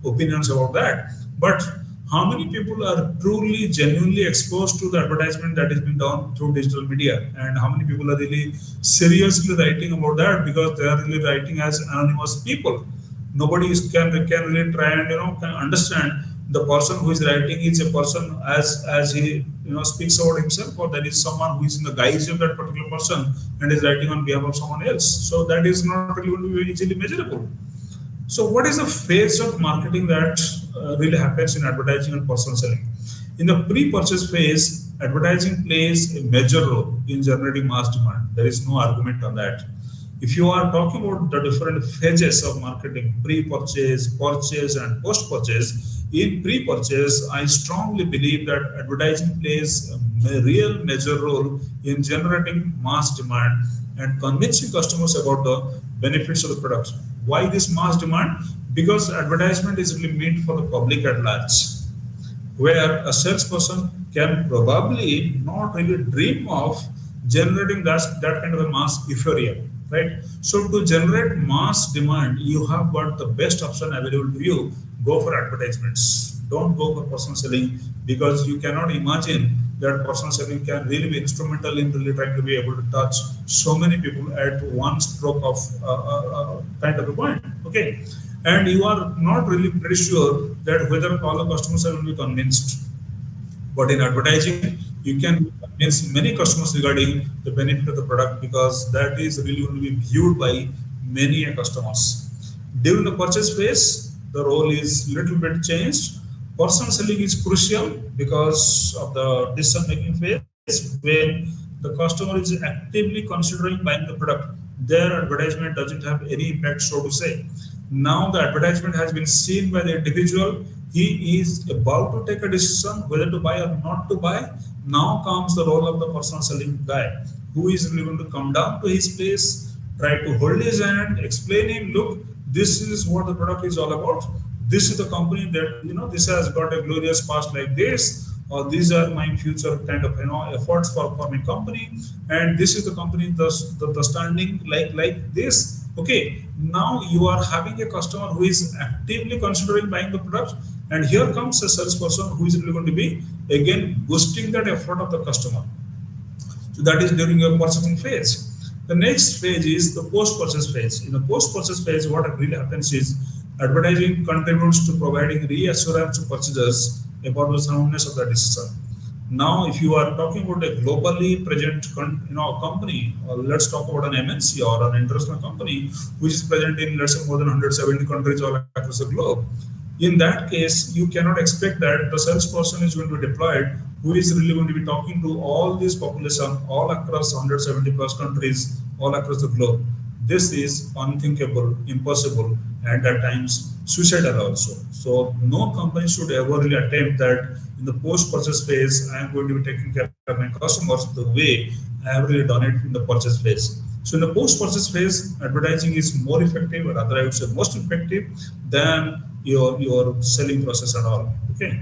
opinions about that. But how many people are truly, genuinely exposed to the advertisement that is being done through digital media, and how many people are really seriously writing about that because they are really writing as anonymous people? Nobody can really try and can understand the person who is writing is a person as he speaks about himself, or that is someone who is in the guise of that particular person and is writing on behalf of someone else. So that is not really going to be very easily measurable. So what is the phase of marketing that really happens in advertising and personal selling? In the pre-purchase phase, advertising plays a major role in generating mass demand. There is no argument on that. If you are talking about the different phases of marketing, pre-purchase, purchase, and post-purchase, in pre-purchase, I strongly believe that advertising plays a real major role in generating mass demand and convincing customers about the benefits of the product. Why this mass demand? Because advertisement is really meant for the public at large, where a salesperson can probably not really dream of generating that kind of a mass euphoria, right? So to generate mass demand, you have got the best option available to you. Go for advertisements. Don't go for personal selling, because you cannot imagine that personal selling can really be instrumental in really trying to be able to touch so many people at one stroke of kind of a point. Okay, and you are not really pretty sure that whether all the customers are going to be convinced. But in advertising, you can convince many customers regarding the benefit of the product, because that is really going to be viewed by many customers. During the purchase phase, the role is little bit changed. Personal selling is crucial because of the decision making phase when the customer is actively considering buying the product. Their advertisement doesn't have any impact, so to say. Now the advertisement has been seen by the individual. He is about to take a decision whether to buy or not to buy. Now comes the role of the personal selling guy, who is really going to come down to his place, try to hold his hand, explain him, look, this is what the product is all about. This is the company that, this has got a glorious past like this, or these are my future kind of efforts for my company, and this is the company the standing like this. Okay, now you are having a customer who is actively considering buying the product, and here comes a salesperson who is really going to be again boosting that effort of the customer. So that is during your purchasing phase. The next phase is the post-purchase phase. In the post-purchase phase, what really happens is advertising contributes to providing reassurance to purchasers about the soundness of the decision. Now, if you are talking about a globally present, company, or let's talk about an MNC or an international company which is present in, let's say, more than 170 countries all across the globe. In that case, you cannot expect that the salesperson is going to be deployed who is really going to be talking to all this population all across 170 plus countries all across the globe. This is unthinkable, impossible, and at times suicidal also. So no company should ever really attempt that in the post-purchase phase. I am going to be taking care of my customers the way I have really done it in the purchase phase. So in the post-purchase phase, advertising is more effective, or rather I would say most effective than your selling process at all. Okay.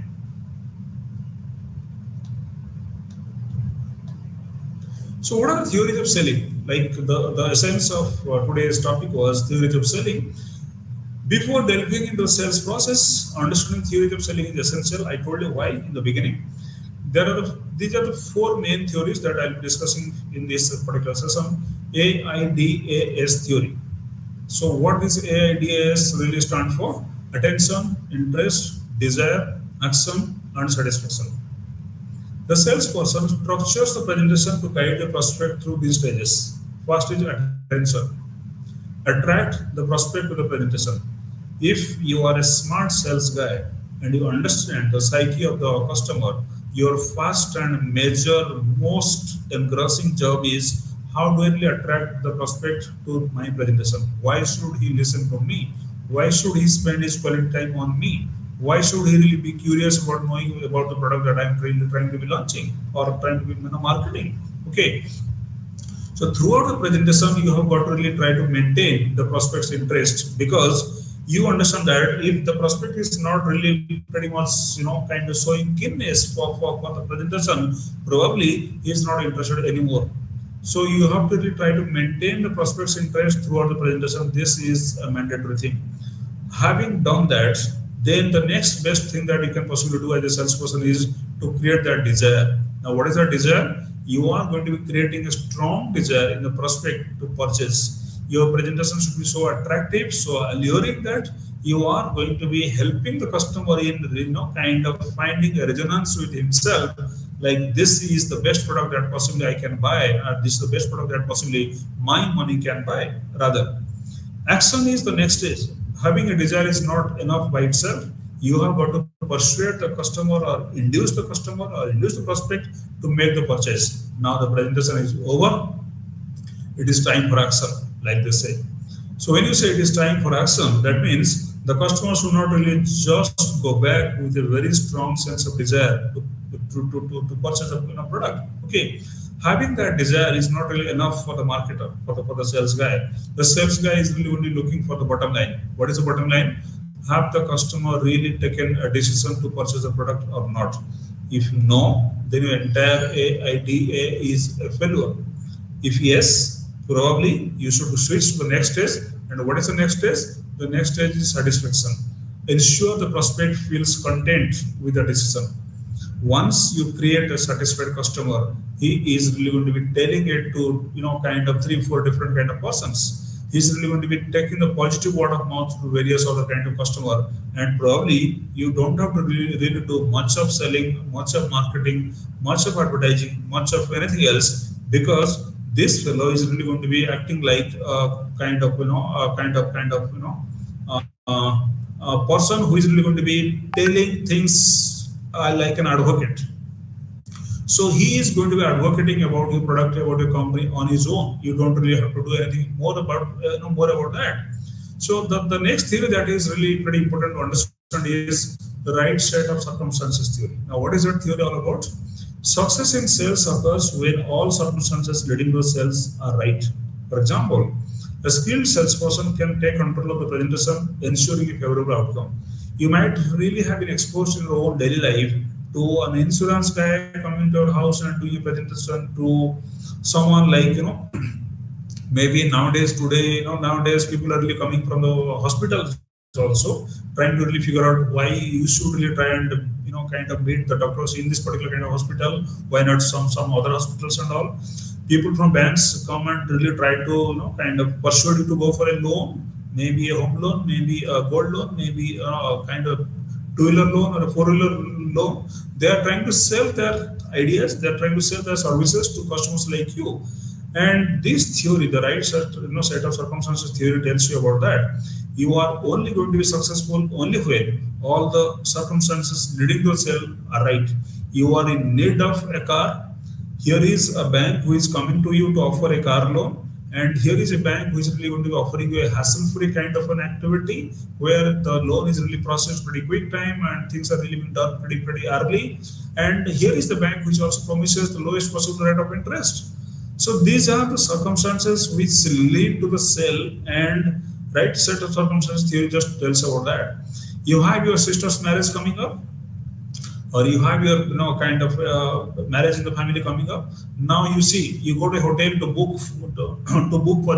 So what are the theories of selling? Like the essence of today's topic was theories of selling. Before delving into the sales process, understanding theories of selling is essential. I told you why in the beginning. These are the four main theories that I'll be discussing in this particular session. AIDS theory. So what does AIDS really stand for? Attention, interest, desire, action, and satisfaction. The salesperson structures the presentation to guide the prospect through these stages. First is attention. Attract the prospect to the presentation. If you are a smart sales guy and you understand the psyche of the customer, your first and major, most engrossing job is how do I really attract the prospect to my presentation? Why should he listen to me? Why should he spend his quality time on me? Why should he really be curious about knowing about the product that I'm trying to be launching or trying to be marketing? Okay. So throughout the presentation, you have got to really try to maintain the prospect's interest, because you understand that if the prospect is not really pretty much, kind of showing keenness for the presentation, probably he is not interested anymore. So you have to really try to maintain the prospect's interest throughout the presentation. This is a mandatory thing. Having done that, then the next best thing that you can possibly do as a salesperson is to create that desire. Now, what is that desire? You are going to be creating a strong desire in the prospect to purchase. Your presentation should be so attractive, so alluring that you are going to be helping the customer in, kind of finding a resonance with himself. Like, this is the best product that possibly I can buy, or this is the best product that possibly my money can buy. Rather, action is the next stage. Having a desire is not enough by itself. You have got to persuade the customer or induce the customer or induce the prospect to make the purchase. Now the presentation is over. It is time for action, like they say. So when you say it is time for action, that means the customer should not really just go back with a very strong sense of desire to, to purchase a product. Okay, having that desire is not really enough for the marketer, for the sales guy. The sales guy is really only looking for the bottom line. What is the bottom line? Have the customer really taken a decision to purchase a product or not? If no, then your entire idea is a failure. If yes, probably you should switch to the next stage. And what is the next stage? The next stage is satisfaction. Ensure the prospect feels content with the decision. Once you create a satisfied customer, he is really going to be telling it to kind of 3-4 different kind of persons. He's really going to be taking the positive word of mouth to various other kind of customer, and probably you don't have to really do much of selling, much of marketing, much of advertising, much of anything else, because this fellow is really going to be acting like a kind of a person who is really going to be telling things like an advocate. So he is going to be advocating about your product, about your company on his own. You don't really have to do anything more about that. So the next theory that is really pretty important to understand is the right set of circumstances theory. Now, what is that theory all about? Success in sales occurs when all circumstances leading to sales are right. For example, a skilled salesperson can take control of the presentation, ensuring a favorable outcome. You might really have been exposed in your own daily life to an insurance guy coming to your house and doing a presentation, to someone like maybe nowadays people are really coming from the hospitals also, trying to really figure out why you should really try and kind of meet the doctors in this particular kind of hospital, why not some other hospitals and all. People from banks come and really try to kind of persuade you to go for a loan, maybe a home loan, maybe a gold loan, maybe a kind of two-wheeler loan or a four-wheeler loan. They are trying to sell their ideas, they are trying to sell their services to customers like you. And this theory, the right set of circumstances theory, tells you about that. You are only going to be successful only when all the circumstances leading to a sale are right. You are in need of a car. Here is a bank who is coming to you to offer a car loan, and here is a bank who is really going to be offering you a hassle-free kind of an activity where the loan is really processed pretty quick time and things are really being done pretty early. And here is the bank which also promises the lowest possible rate of interest. So these are the circumstances which lead to the sale, and right set of circumstances theory just tells about that. You have your sister's marriage coming up, or you have your kind of marriage in the family coming up. Now you see, you go to a hotel to book for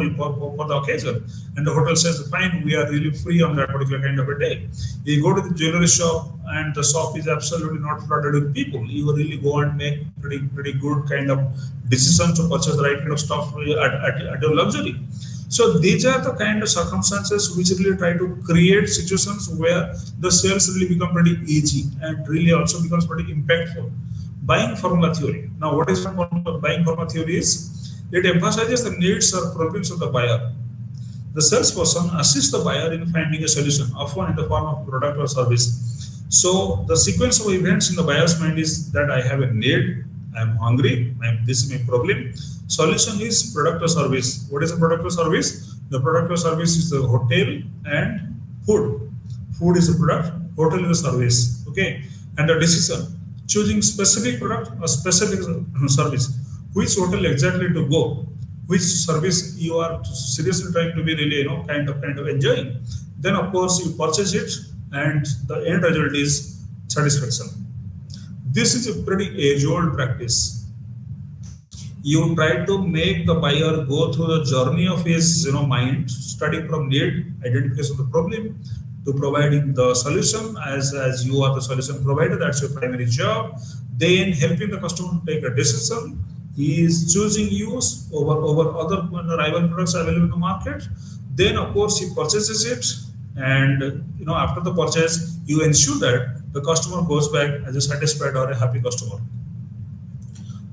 the occasion, and the hotel says, fine, we are really free on that particular kind of a day. You go to the jewelry shop and the shop is absolutely not flooded with people. You really go and make pretty good kind of decision to purchase the right kind of stuff at your luxury. So these are the kind of circumstances which really try to create situations where the sales really become pretty easy and really also becomes pretty impactful. Buying formula theory. Now, what is buying formula theory is? It emphasizes the needs or problems of the buyer. The salesperson assists the buyer in finding a solution, often in the form of product or service. So the sequence of events in the buyer's mind is that I have a need, I am hungry, this is my problem. Solution is product or service. What is a product or service? The product or service is the hotel and food. Food is a product, hotel is a service. Okay, and the decision, choosing specific product or specific service. Which hotel exactly to go? Which service you are seriously trying to be really kind of enjoying? Then of course you purchase it, and the end result is satisfaction. This is a pretty age-old practice. You try to make the buyer go through the journey of his mind, starting from need, identification of the problem, to providing the solution as you are the solution provider. That's your primary job. Then helping the customer to take a decision. He is choosing you over other rival products available in the market. Then of course he purchases it, and after the purchase you ensure that the customer goes back as a satisfied or a happy customer.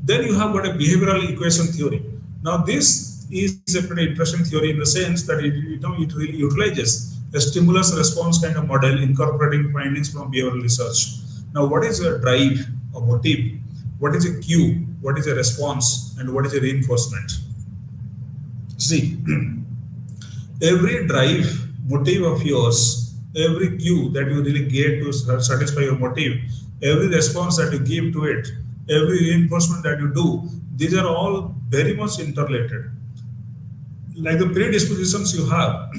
Then you have got a behavioral equation theory. Now this is a pretty interesting theory in the sense that it really utilizes a stimulus response kind of model, incorporating findings from behavioral research. Now, what is a drive or motive? What is a cue? What is a response? And what is a reinforcement? See, every drive, motive of yours, every cue that you really get to satisfy your motive, every response that you give to it, every reinforcement that you do, these are all very much interrelated. Like the predispositions you have,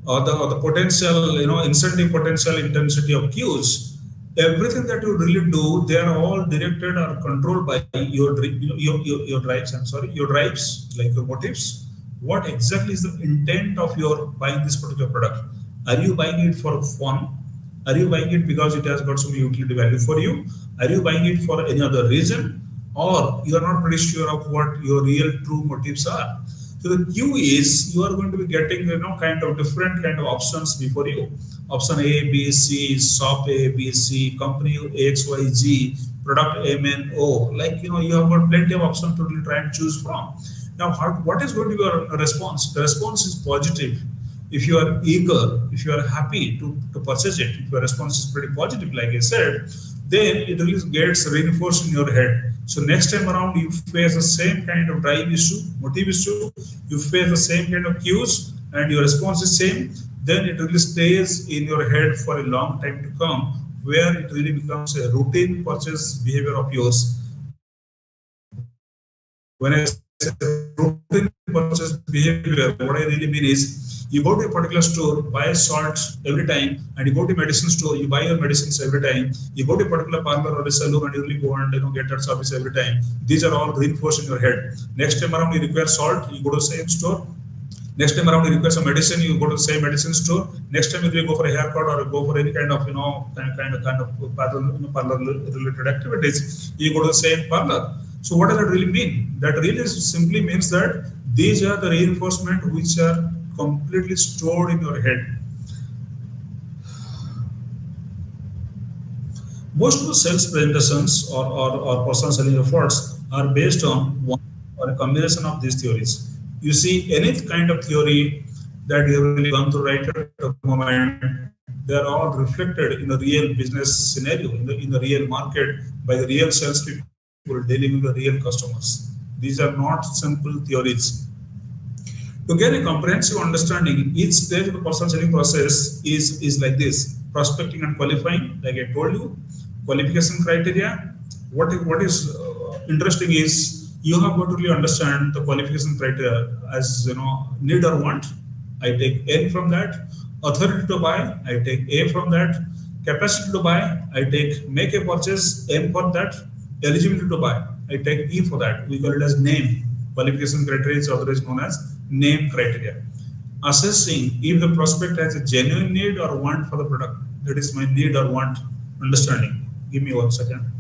or the potential, incentive potential intensity of cues, everything that you really do, they are all directed or controlled by your drives. I'm sorry, your drives, like your motives. What exactly is the intent of your buying this particular product? Are you buying it for fun? Are you buying it because it has got some utility value for you? Are you buying it for any other reason? Or you are not pretty sure of what your real true motives are? So the Q is, you are going to be getting kind of different kind of options before you. Option A, B, C, shop A, B, C, company X, Y, Z, product M, N, O. Like you have got plenty of options to really try and choose from. Now, what is going to be your response? The response is positive. If you are eager, if you are happy to purchase it, if your response is pretty positive, like I said, then it really gets reinforced in your head. So next time around, you face the same kind of drive issue, motive issue, you face the same kind of cues, and your response is same, then it really stays in your head for a long time to come, where it really becomes a routine purchase behavior of yours. When I say routine purchase behavior, what I really mean is, you go to a particular store, buy salt every time, and you go to a medicine store, you buy your medicines every time. You go to a particular parlor or a salon, and you really go and get that service every time. These are all reinforced in your head. Next time around, you require salt, you go to the same store. Next time around, you require some medicine, you go to the same medicine store. Next time, you go for a haircut or go for any kind of parlor related activities, you go to the same parlor. So what does that really mean? That really simply means that these are the reinforcement which are completely stored in your head. Most of the sales presentations or personal selling efforts are based on one or a combination of these theories. You see, any kind of theory that you have really gone through right at the moment, they are all reflected in the real business scenario, in the real market, by the real salespeople dealing with the real customers. These are not simple theories. To get a comprehensive understanding, each stage of the personal selling process is like this: prospecting and qualifying, like I told you, qualification criteria. What is interesting is, you have got to really understand the qualification criteria as need or want. I take N from that. Authority to buy, I take A from that. Capacity to buy, I take make a purchase, M for that. Eligibility to buy, I take E for that. We call it as name. Qualification criteria is otherwise known as name criteria. Assessing if the prospect has a genuine need or want for the product. That is my need or want understanding. Give me 1 second.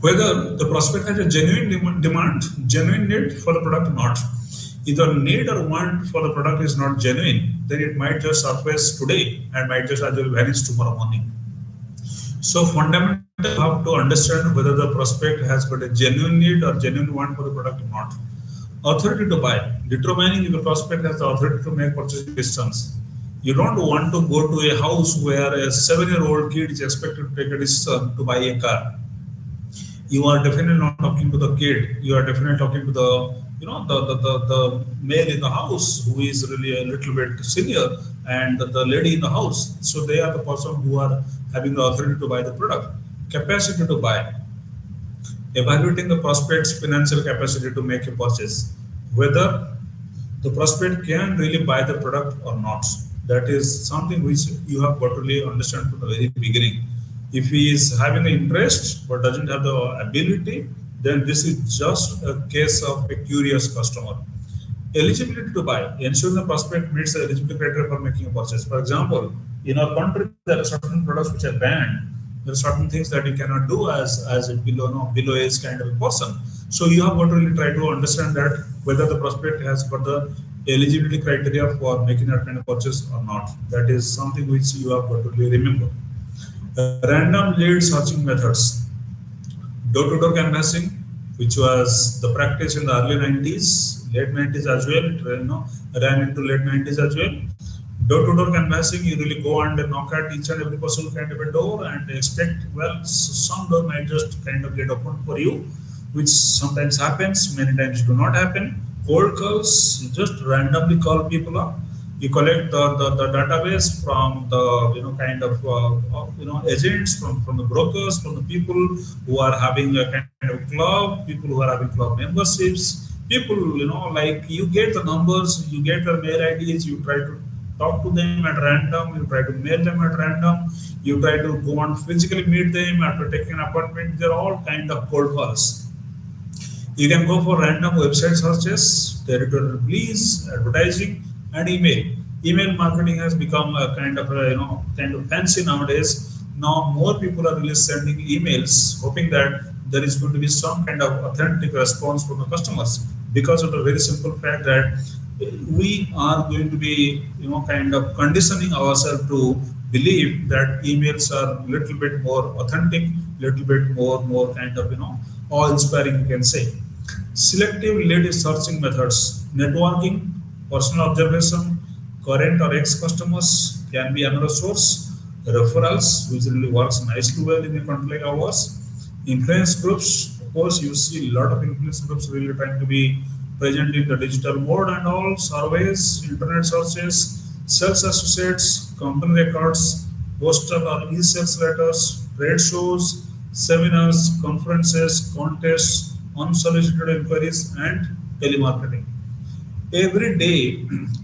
Whether the prospect has a genuine demand, genuine need for the product or not. If the need or want for the product is not genuine, then it might just surface today and might just as well vanish tomorrow morning. So fundamentally, you have to understand whether the prospect has got a genuine need or genuine want for the product or not. Authority to buy, determining if the prospect has the authority to make purchase decisions. You don't want to go to a house where a 7-year-old kid is expected to take a decision to buy a car. You are definitely not talking to the kid. You are definitely talking to the male in the house who is really a little bit senior, and the lady in the house. So they are the person who are having the authority to buy the product. Capacity to buy, evaluating the prospect's financial capacity to make a purchase, whether the prospect can really buy the product or not. That is something which you have got to really understand from the very beginning. If he is having an interest but doesn't have the ability, then this is just a case of a curious customer. Eligibility to buy, ensuring the prospect meets the eligibility criteria for making a purchase. For example, in our country, there are certain products which are banned. There are certain things that you cannot do as a below age kind of a person. So you have got to really try to understand that whether the prospect has got the eligibility criteria for making that kind of purchase or not. That is something which you have got to really remember. Random lead searching methods, door-to-door canvassing, which was the practice in the early 90s, late 90s as well. It ran into late 90s as well. Door-to-door canvassing, you really go and knock at each and every possible kind of a door and expect, well, some door might just kind of get opened for you, which sometimes happens, many times do not happen. Cold calls, you just randomly call people up. You collect the database from the kind of agents, from the brokers, from the people who are having a kind of club, people who are having club memberships, people like you get the numbers, you get the mail IDs, you try to talk to them at random, you try to mail them at random, you try to go and physically meet them after taking an appointment. They're all kind of cold calls. You can go for random website searches, territorial release, advertising, and email. Email marketing has become a kind of kind of fancy nowadays. Now more people are really sending emails, hoping that there is going to be some kind of authentic response from the customers, because of the very simple fact that we are going to be kind of conditioning ourselves to believe that emails are little bit more authentic, little bit more kind of awe-inspiring, you can say. Selective lead searching methods, networking, personal observation, current or ex-customers can be another source. Referrals, which really works nicely well in a country like ours. Influence groups, of course, you see a lot of influence groups really trying to be present in the digital mode and all. Surveys, internet searches, sales associates, company records, postal or e-sales letters, trade shows, seminars, conferences, contests, unsolicited inquiries, and telemarketing. Every day,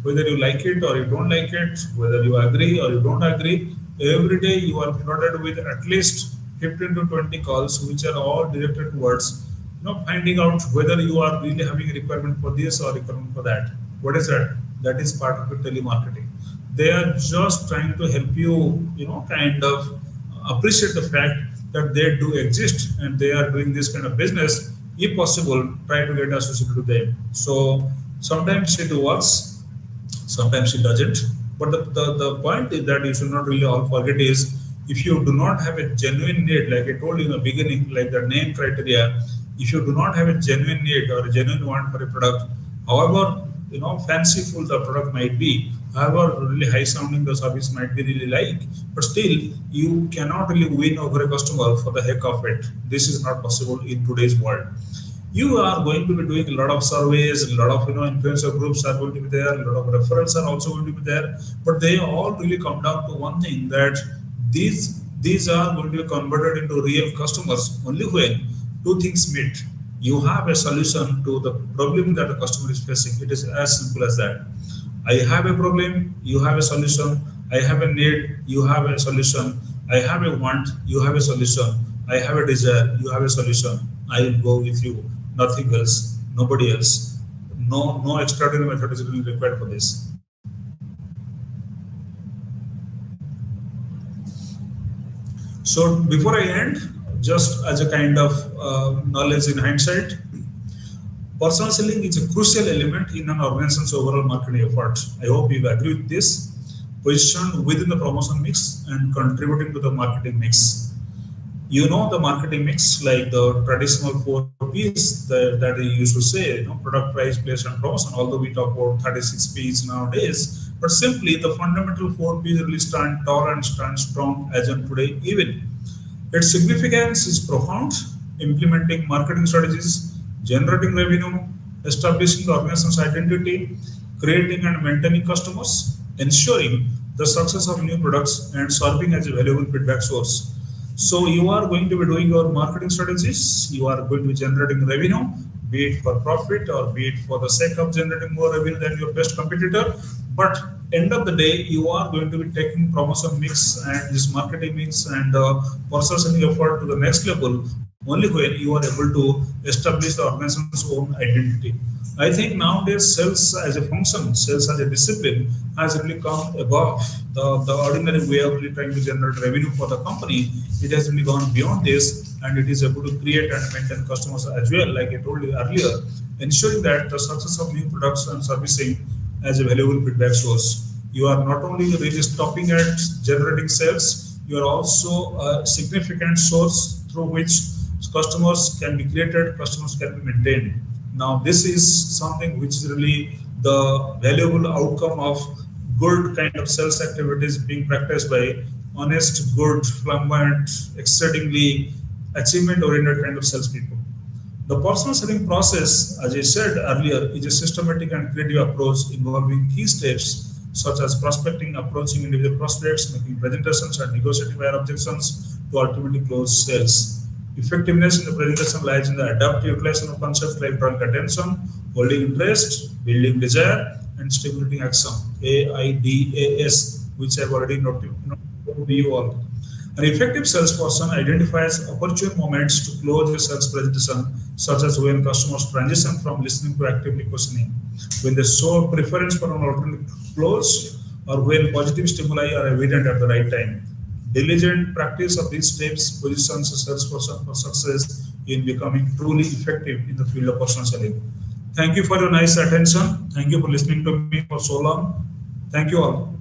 whether you like it or you don't like it, whether you agree or you don't agree, every day you are flooded with at least 15 to 20 calls, which are all directed towards finding out whether you are really having a requirement for this or requirement for that. What is that? That is part of the telemarketing. They are just trying to help you, kind of appreciate the fact that they do exist and they are doing this kind of business. If possible, try to get associated with them. So sometimes it works, sometimes it doesn't. But the point is that you should not really all forget is, if you do not have a genuine need, like I told you in the beginning, like the name criteria, if you do not have a genuine need or a genuine want for a product, however fanciful the product might be, however really high sounding the service might be really like, but still you cannot really win over a customer for the heck of it. This is not possible in today's world. You are going to be doing a lot of surveys, a lot of influencer groups are going to be there, a lot of referrals are also going to be there, but they all really come down to one thing, that these are going to be converted into real customers only when two things meet. You have a solution to the problem that the customer is facing. It is as simple as that. I have a problem, you have a solution. I have a need, you have a solution. I have a want, you have a solution. I have a desire, you have a solution. I will go with you. Nothing else, nobody else. No extraordinary method is really required for this. So before I end, just as a kind of knowledge in hindsight, personal selling is a crucial element in an organization's overall marketing effort. I hope you agree with this. Positioned within the promotion mix and contributing to the marketing mix. The marketing mix, like the traditional 4 P's that I used to say, product, price, place, and promotion, although we talk about 36 P's nowadays. But simply, the fundamental 4 P's really stand tall and stand strong as on today even. Its significance is profound: implementing marketing strategies, generating revenue, establishing the organization's identity, creating and maintaining customers, ensuring the success of new products, and serving as a valuable feedback source. So you are going to be doing your marketing strategies, you are going to be generating revenue, be it for profit or be it for the sake of generating more revenue than your best competitor. But end of the day, you are going to be taking promotion mix and this marketing mix and personal selling effort to the next level only when you are able to establish the organization's own identity. I think nowadays sales as a function, sales as a discipline has really come above the ordinary way of really trying to generate revenue for the company. It has really gone beyond this and it is able to create and maintain customers as well, like I told you earlier, ensuring that the success of new products and servicing as a valuable feedback source. You are not only really stopping at generating sales, you are also a significant source through which customers can be created, customers can be maintained. Now, this is something which is really the valuable outcome of good kind of sales activities being practiced by honest, good, flamboyant, exceedingly achievement-oriented kind of salespeople. The personal selling process, as I said earlier, is a systematic and creative approach involving key steps such as prospecting, approaching individual prospects, making presentations, and negotiating their objections to ultimately close sales. Effectiveness in the presentation lies in the adaptive utilization of concepts like drawing attention, holding interest, building desire, and stimulating action. AIDS, which I've already noted to you all. An effective salesperson identifies opportune moments to close a sales presentation, such as when customers transition from listening to actively questioning, when they show preference for an alternate close, or when positive stimuli are evident at the right time. Diligent practice of these steps positions a salesperson for success in becoming truly effective in the field of personal selling. Thank you for your nice attention. Thank you for listening to me for so long. Thank you all.